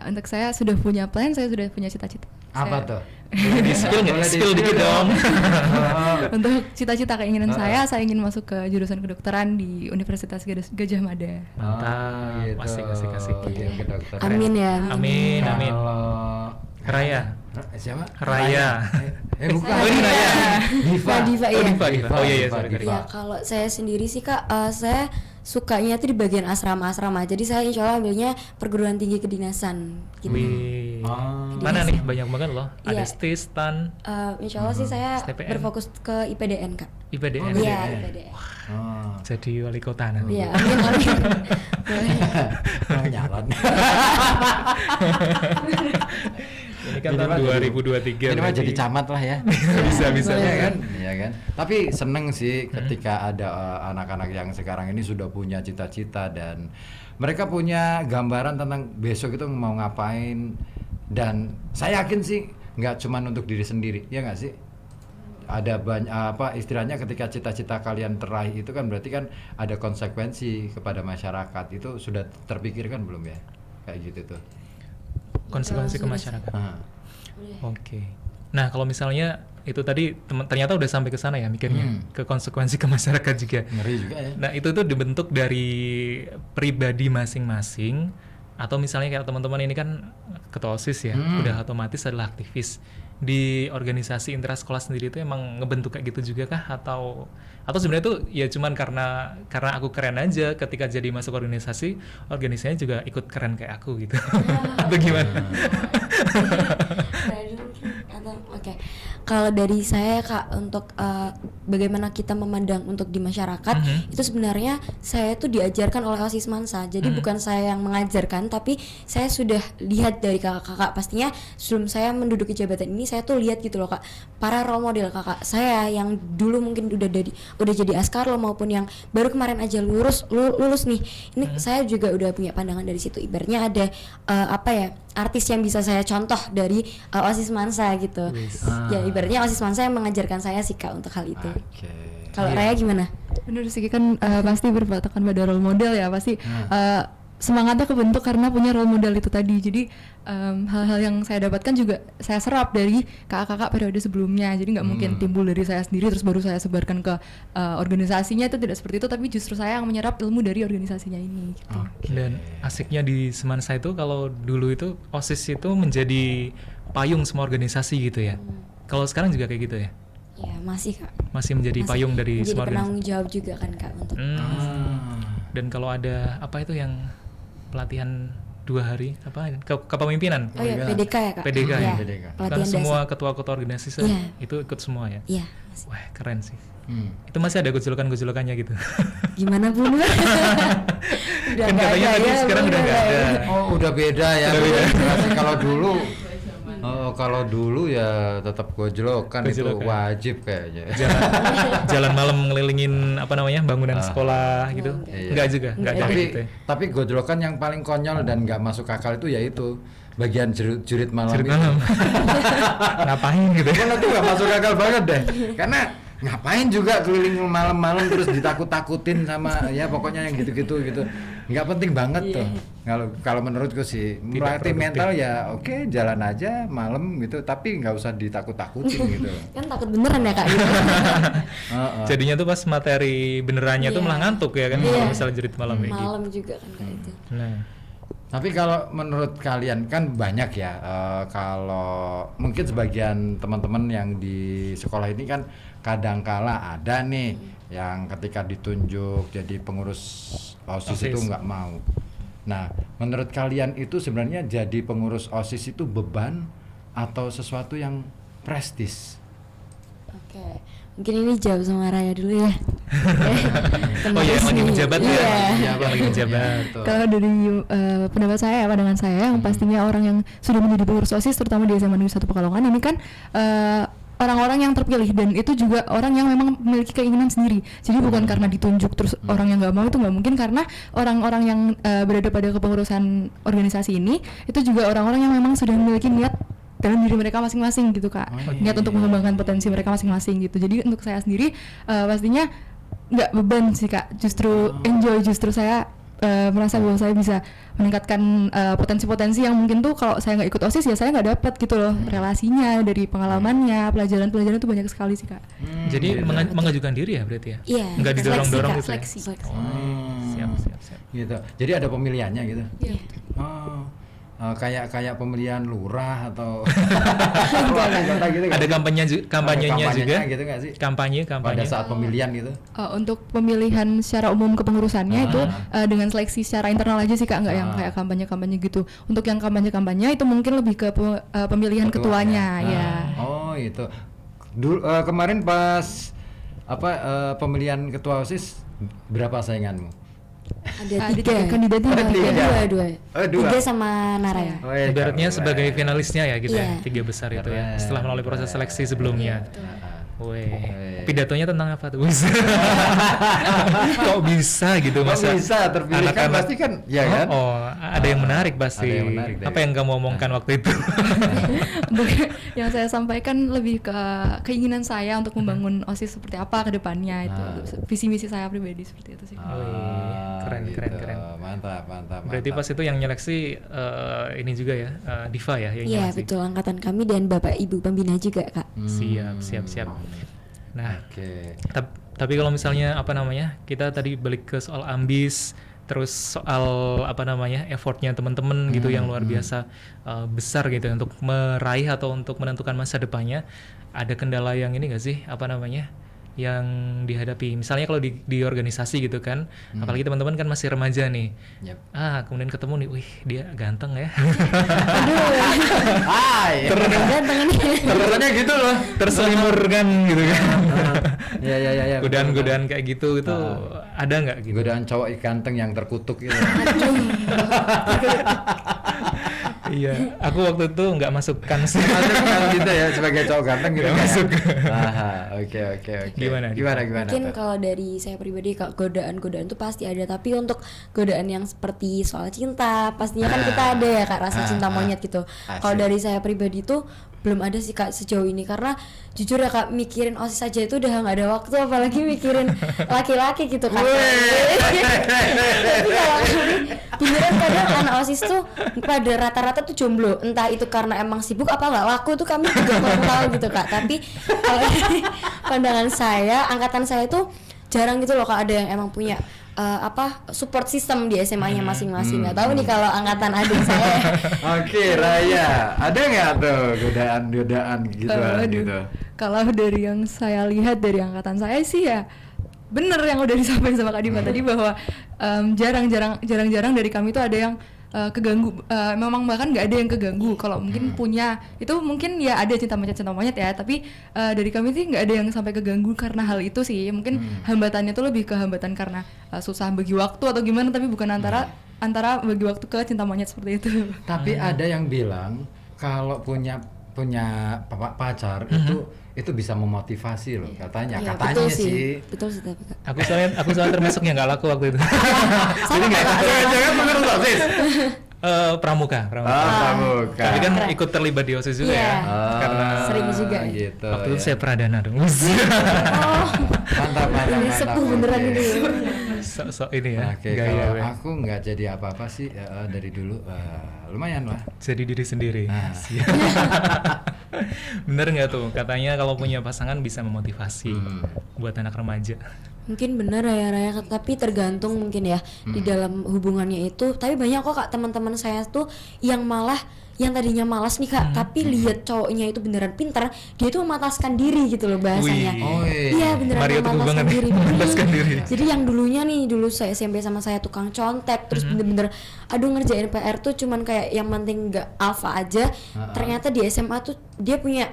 Untuk saya sudah punya plan, saya sudah punya cita-cita. Apa Saya- tuh? Di skill dikit dong. Untuk cita-cita keinginan saya ingin masuk ke jurusan kedokteran di Universitas Gajah Mada. Mantap. Asik. Iya, kedokteran. Amin ya. Amin. Kalau Raya. siapa? Raya. Bukan. Oh, ini Raya. Diva. Diva, Oh, iya. Diva. Oh iya, sorry. Ya kalau saya sendiri sih Kak, saya sukanya tuh di bagian asrama. Jadi saya insya Allah ambilnya perguruan tinggi kedinasan gitu. Wih. Oh. Mana nih banyak banget loh. Ada Iya. STIS, STAN, Insya Allah sih saya STPN. berfokus ke IPDN Kak. IPDN. Iya, IPDN. IPDN. Oh. Jadi wali kota nanti. Iya, amin. Boleh. Nyalon. Ini kan tahun 2023. Ini mah berarti. jadi camat lah ya. Bisa. Iya kan? Iya kan? Tapi seneng sih ketika ada anak-anak yang sekarang ini sudah punya cita-cita dan mereka punya gambaran tentang besok itu mau ngapain, dan saya yakin sih nggak cuma untuk diri sendiri, ya nggak sih? Ada banyak istilahnya ketika cita-cita kalian teraih itu kan berarti kan ada konsekuensi kepada masyarakat, itu sudah terpikirkan belum ya? Kayak gitu tuh. Konsekuensi ke masyarakat. Nah. Oke. Nah, kalau misalnya itu tadi ternyata udah sampai ke sana ya mikirnya, ke konsekuensi ke masyarakat juga. Ngeri juga ya. Nah, itu tuh dibentuk dari pribadi masing-masing, atau misalnya kayak teman-teman ini kan ketua OSIS ya, udah otomatis adalah aktivis. Di organisasi intrasekolah sendiri itu emang ngebentuk kayak gitu juga kah, atau sebenarnya tuh ya cuman karena aku keren aja ketika jadi masuk organisasinya juga ikut keren kayak aku gitu. Atau gimana? Oke. Kalau dari saya Kak, untuk bagaimana kita memandang untuk di masyarakat, itu sebenarnya saya tuh diajarkan oleh OSIS Mansa. Jadi bukan saya yang mengajarkan, tapi saya sudah lihat dari kakak-kakak. Pastinya sebelum saya menduduki jabatan ini, saya tuh lihat gitu loh Kak, para role model kakak saya yang dulu mungkin udah jadi askarlo maupun yang baru kemarin aja lulus nih. Ini saya juga udah punya pandangan dari situ. Ibaratnya ada artis yang bisa saya contoh dari OSIS Mansa gitu. Ya ibaratnya OSIS Mansa yang mengajarkan saya sih Kak untuk hal itu. Oke. Kalau Raya gimana? Bener sih kan pasti berpatokan pada role model ya, pasti semangatnya kebentuk karena punya role model itu tadi. Jadi hal-hal yang saya dapatkan juga saya serap dari kakak-kakak periode sebelumnya. Jadi nggak mungkin timbul dari saya sendiri terus baru saya sebarkan ke organisasinya, itu tidak seperti itu, tapi justru saya yang menyerap ilmu dari organisasinya ini gitu. Dan asiknya di Semansa itu kalau dulu itu OSIS itu menjadi payung semua organisasi gitu ya. Kalau sekarang juga kayak gitu ya? Ya masih Kak. Masih menjadi payung dari menjadi semua organisasi. penanggung jawab juga kan Kak untuk. Dan kalau ada apa itu yang pelatihan 2 hari kepemimpinan. Oh iya, PDK ya Kak. PDK ya. Iya, PDK. Kan pelatihan semua dasar. ketua-ketua organisasi Iya. itu ikut semua ya. Iya. Masih. Wah, keren sih. Hmm. Itu masih ada gejolokan-gejolokannya gitu. Gimana Bu? Udah Kan nggak katanya ada tadi ya, sekarang Bu, udah nggak ada. Oh, udah beda ya. Udah beda. Berarti kalau dulu ya tetap gojlokan itu Gojlokan. wajib kayaknya. Jalan malam ngelilingin bangunan sekolah gitu. Iya. Enggak juga, enggak ada Tapi gitu. Ya. tapi gojlokan yang paling konyol dan nggak masuk akal itu yaitu bagian jurit malam. Jurit itu. malam. Ngapain gitu ya? Kan itu nggak masuk akal banget deh. Karena ngapain juga keliling malam-malam terus ditakut-takutin sama ya pokoknya yang gitu-gitu gitu. Nggak penting banget tuh. Kalau menurutku sih melatih produktif. mental ya oke, jalan aja malam gitu, tapi nggak usah ditakut-takutin gitu. Kan takut beneran ya Kak gitu. Jadinya tuh pas materi benerannya tuh Iya. malah ngantuk ya kan Iya. kalau misalnya jerit malam kayak gitu. Malam juga kan Kak itu. Nah, Tapi kalau menurut kalian kan banyak ya, kalau mungkin sebagian teman-teman yang di sekolah ini kan kadangkala ada nih yang ketika ditunjuk jadi pengurus OSIS itu nggak mau. Nah, menurut kalian itu sebenarnya jadi pengurus OSIS itu beban atau sesuatu yang prestis? Oke. Mungkin ini jawab sama Raya dulu ya. oh iya, yang lagi menjabat ya. Iya. Yang lagi menjabat. Betul. Kalau dari pendapat saya, pandangan saya, yang pastinya orang yang sudah menjadi pengurus OSIS, terutama di SMA Negeri 1 Pekalongan ini kan orang-orang yang terpilih, dan itu juga orang yang memang memiliki keinginan sendiri. Jadi bukan karena ditunjuk terus orang yang nggak mau, itu nggak mungkin, karena orang-orang yang berada pada kepengurusan organisasi ini itu juga orang-orang yang memang sudah memiliki niat dalam diri mereka masing-masing gitu Kak. Niat untuk mengembangkan potensi mereka masing-masing gitu. Jadi untuk saya sendiri pastinya nggak beban sih Kak, justru enjoy, justru saya merasa bahwa saya bisa meningkatkan potensi-potensi yang mungkin tuh kalau saya nggak ikut OSIS ya saya nggak dapat gitu loh, relasinya dari pengalamannya, pelajaran-pelajaran itu banyak sekali sih Kak. Jadi mengajukan diri ya berarti ya? Iya. Nggak didorong-dorong gitu ya? Seleksi. Siap. Gitu. Jadi ada pemilihannya gitu. Iya. Kayak pemilihan lurah atau kota gitu. Ada kampanyenya juga? gitu nggak sih? Kampanye. Pada saat pemilihan gitu. Untuk pemilihan secara umum kepengurusannya itu dengan seleksi secara internal aja sih Kak, nggak yang kayak kampanye-kampanye gitu. Untuk yang kampanye-kampanye itu mungkin lebih ke pemilihan ketuanya ya. Oh itu. Kemarin pas pemilihan ketua OSIS berapa sainganmu? Ada Ada 3 kandidatnya. dua. Oh, 2. 3 sama Nara ya. Ibaratnya sebagai finalisnya ya gitu Iya. ya, 3 besar itu ya. Keren, Setelah melalui proses seleksi sebelumnya. Weh. Pidatonya tentang apa tuh? Kok bisa gitu Kok masa? bisa terpilih kan pasti kan ya kan? Ada yang menarik pasti. Ada yang menarik dari- Apa yang kamu omongkan waktu itu? Untuk yang saya sampaikan lebih ke keinginan saya untuk membangun OSIS seperti apa ke depannya itu visi misi saya pribadi seperti itu sih. Keren. Mantap. Berarti pas itu yang nyeleksi ini juga ya, Diva ya yang Iya, nyeleksi. betul, angkatan kami dan Bapak Ibu pembina juga, Kak. Siap. Nah, Oke. tapi kalau misalnya kita tadi balik ke soal ambis, terus soal effortnya teman-teman gitu yang luar biasa besar gitu untuk meraih atau untuk menentukan masa depannya, ada kendala yang ini nggak sih yang dihadapi misalnya kalau di organisasi gitu kan, apalagi teman-teman kan masih remaja nih. Yep. Kemudian ketemu nih, wih dia ganteng ya. Ganteng ini. Terusnya gitu loh. Terselimurkan gitu kan. Ya. Godaan-godaan kayak gitu itu ada nggak gitu? Godaan cowok ganteng yang terkutuk gitu. Iya, aku waktu itu nggak masukkan sih. Masukkan gitu ya sebagai cowok ganteng gitu. Nggak masuk. Oke. Gimana? tuh? Mungkin kalau dari saya pribadi, Kak, godaan itu pasti ada, tapi untuk godaan yang seperti soal cinta pastinya kan kita ada ya Kak, rasa cinta monyet gitu. Kalau dari saya pribadi tuh belum ada sih Kak sejauh ini, karena jujur ya Kak, mikirin OSIS aja itu udah nggak ada waktu, apalagi mikirin laki-laki gitu kan. Tapi kalau beneran kadang anak OSIS tuh pada rata-rata tuh jomblo, entah itu karena emang sibuk apa nggak laku tuh kami juga kurang tahu gitu Kak. Tapi kalau dari pandangan saya, angkatan saya tuh jarang gitu loh Kak ada yang emang punya support system di SMA-nya masing-masing. Nggak tahu nih kalau angkatan adik saya. Oke, Raya, ada nggak tuh godaan gitu? Kalau dari yang saya lihat dari angkatan saya sih ya bener yang udah disampaikan sama Kak Diva tadi, bahwa jarang-jarang dari kami tuh ada yang keganggu, memang bahkan nggak ada yang keganggu. Kalau mungkin punya itu mungkin ya ada cinta monyet ya, tapi dari kami sih nggak ada yang sampai keganggu karena hal itu sih. Mungkin hambatannya tuh lebih ke hambatan karena susah bagi waktu atau gimana, tapi bukan antara bagi waktu ke cinta monyet seperti itu. Tapi ada yang bilang kalau punya pacar itu bisa memotivasi loh katanya. Iya, Katanya betul sih. Betul sih tapi Kak. Aku soalnya termasuk yang nggak laku waktu itu. Sama Kak. Jangan menurut OSIS. Pramuka. Pramuka. Tapi kan ikut terlibat di OSIS juga Iya. ya. Karena sering juga. Gitu. waktu itu ya. saya pradana dong. Mantap. Ini sepuh beneran Oke. ini. Sok ini ya. Oke, gaya, kalau ya. aku nggak jadi apa-apa sih dari dulu, lumayan lah. Jadi diri sendiri. Nah. Bener nggak tuh katanya kalau punya pasangan bisa memotivasi buat anak remaja. Mungkin benar Raya, tapi tergantung mungkin ya di dalam hubungannya itu. Tapi banyak kok Kak teman-teman saya tuh yang malah yang tadinya malas nih Kak, tapi lihat cowoknya itu beneran pintar, dia tuh memataskan diri gitu loh bahasanya. Wih. Oh, Iya beneran Mario Teguh memataskan banget diri. nih, melepaskan diri. Jadi yang dulunya nih, dulu saya SMP sama saya tukang contek, terus bener-bener aduh ngerjain PR tuh cuman kayak yang penting nggak alfa aja. Ternyata di SMA tuh dia punya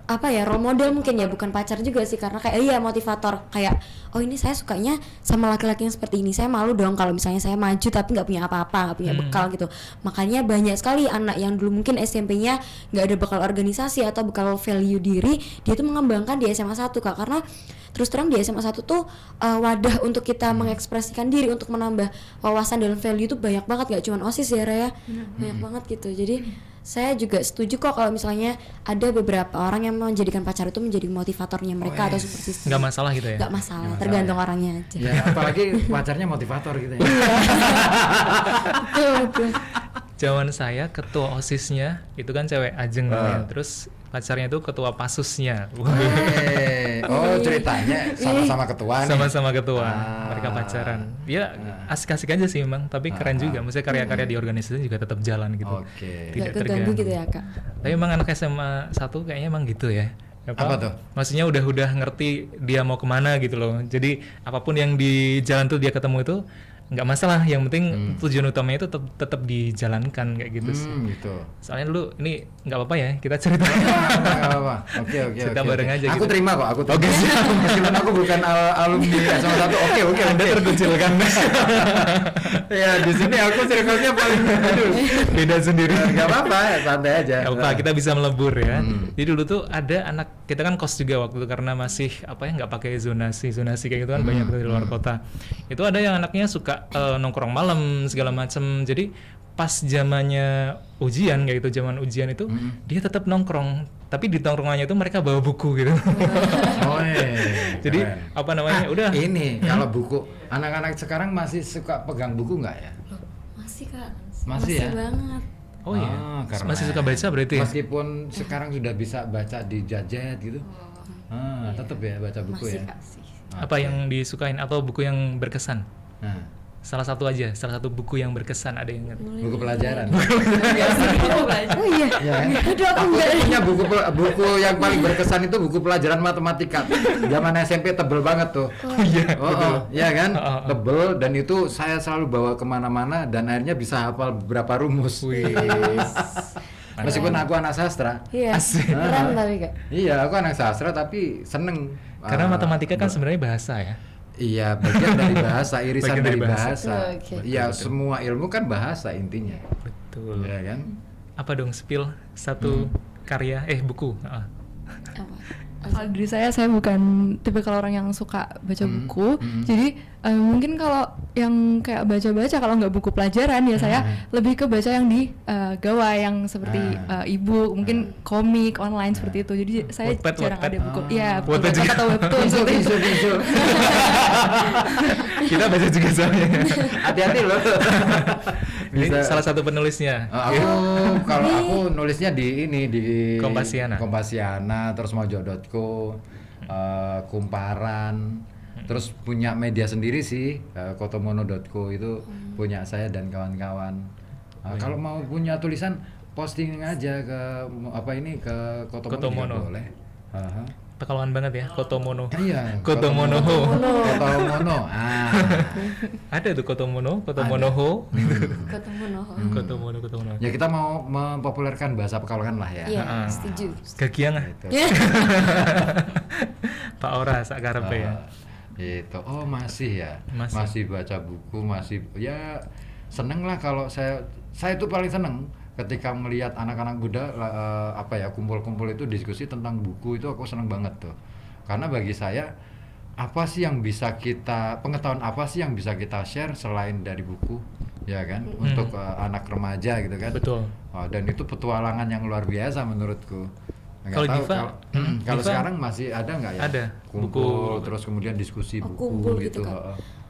apa ya, role model mungkin ya, bukan pacar juga sih, karena kayak iya motivator, kayak oh ini saya sukanya sama laki-laki yang seperti ini, saya malu dong kalau misalnya saya maju tapi nggak punya apa-apa, nggak punya bekal gitu. Makanya banyak sekali anak yang dulu mungkin SMP-nya nggak ada bekal organisasi atau bekal value diri, dia tuh mengembangkan di SMA 1 Kak, karena terus terang di SMA 1 tuh wadah untuk kita mengekspresikan diri, untuk menambah wawasan dalam value tuh banyak banget, gak cuma OSIS ya Raya, banyak banget gitu. Jadi saya juga setuju kok kalau misalnya ada beberapa orang yang menjadikan pacar itu menjadi motivatornya mereka atau support system. Nggak masalah gitu ya? Nggak masalah, tergantung orangnya aja. Ya, apalagi pacarnya motivator gitu ya. Betul, betul. Zaman saya ketua OSIS-nya itu kan cewek Ajeng namanya. Terus pacarnya itu ketua PASUS-nya. Oh, ceritanya sama-sama ketua nih. Sama-sama ketua. Mereka pacaran. Ya asik-asik aja sih memang, tapi keren juga. Maksudnya karya-karya di organisasi juga tetap jalan gitu. Oke. Tidak Nggak keganggu terganggu. gitu ya kak. Tapi emang anak SMA 1 kayaknya emang gitu ya. Apa tuh? Maksudnya udah ngerti dia mau kemana gitu loh. Jadi apapun yang di jalan tuh dia ketemu itu nggak masalah. Yang penting tujuan utamanya itu tetap dijalankan kayak gitu sih. Gitu. Soalnya dulu ini nggak apa-apa ya kita cerita. Nggak apa-apa. Oke. Cerita bareng aja Aku gitu. terima kok, aku terima. Oke, meskipun aku bukan alumni SMA 1. Oke. Anda terkucilkan. Ya, di sini aku circle-nya paling aduh. Beda sendiri. Enggak apa-apa, santai aja. Nggak apa, kita bisa melebur ya. Jadi dulu tuh ada anak kita kan kos juga waktu itu karena masih apa ya nggak pakai zonasi kayak gitu kan banyak dari luar kota. Itu ada yang anaknya suka nongkrong malam segala macem. Jadi pas zamannya ujian kayak gitu, zaman ujian itu dia tetap nongkrong. Tapi di tongkrongannya itu mereka bawa buku gitu. Oh, Jadi keren. apa namanya udah Ini kalau buku anak-anak sekarang masih suka pegang buku nggak ya? Masih kak. Masih ya? banget. Oh iya, karena masih suka baca berarti ya? Meskipun sekarang sudah bisa baca di gadget gitu. Tetap ya baca buku Masih ya. kak sih. Apa yang disukain atau buku yang berkesan? Nah, Salah satu buku yang berkesan ada yang ingat? buku pelajaran. Oh iya. Ya, kan? Aduh aku Aku enggak. punya buku yang paling berkesan itu buku pelajaran matematika. Zaman SMP tebel banget tuh. Oh iya, Iya kan? Tebel dan itu saya selalu bawa kemana-mana dan akhirnya bisa hafal beberapa rumus. Wih. Meskipun aku anak sastra. Iya. Asik. Keren tapi kak. Iya, aku anak sastra tapi seneng. Karena matematika kan sebenarnya bahasa ya. Iya, bagian dari bahasa, irisan Bagian dari dari bahasa. Oke. Iya, semua ilmu kan bahasa intinya. Betul. Iya kan? Apa dong spill satu karya buku. Apa? Kalau dari saya bukan tipikal orang yang suka baca buku. Jadi mungkin kalau yang kayak baca-baca kalau nggak buku pelajaran ya saya lebih ke baca yang di gawai yang seperti e-book, mungkin komik online seperti itu. Jadi saya Wattpad, jarang Wattpad. ada buku. Iya, Wattpad juga. atau webtoon Bisu, seperti itu. bisu. Kita baca juga soalnya. Hati-hati loh. Ini salah satu penulisnya. Kalau aku nulisnya di ini di Kompasiana. terus mojo.co, Kumparan, terus punya media sendiri sih, kotomono.co itu punya saya dan kawan-kawan. Kalau mau punya tulisan posting aja ke ke Kotomono juga boleh. Pekalongan banget ya, Kotomono. Iya. Kotomono. Kotomono. Ada tuh Kotomono Ho. Kotomono. Ya kita mau mempopulerkan bahasa Pekalongan lah ya. Iya, setuju. Gagiang Gitu. Pak Ora sak karepe ya. Itu. Oh, masih ya. Masih. Masih baca buku, masih ya seneng lah kalau saya itu paling seneng ketika melihat anak-anak muda kumpul-kumpul itu diskusi tentang buku itu aku seneng banget tuh. Karena bagi saya pengetahuan apa sih yang bisa kita share selain dari buku, ya kan? Untuk anak remaja gitu kan. Betul. Dan itu petualangan yang luar biasa menurutku. Nggak Kalau tahu Diva, kalau Diva sekarang masih ada nggak ya? ada. Kumpul terus kemudian diskusi buku kumpul gitu. gitu, Kak.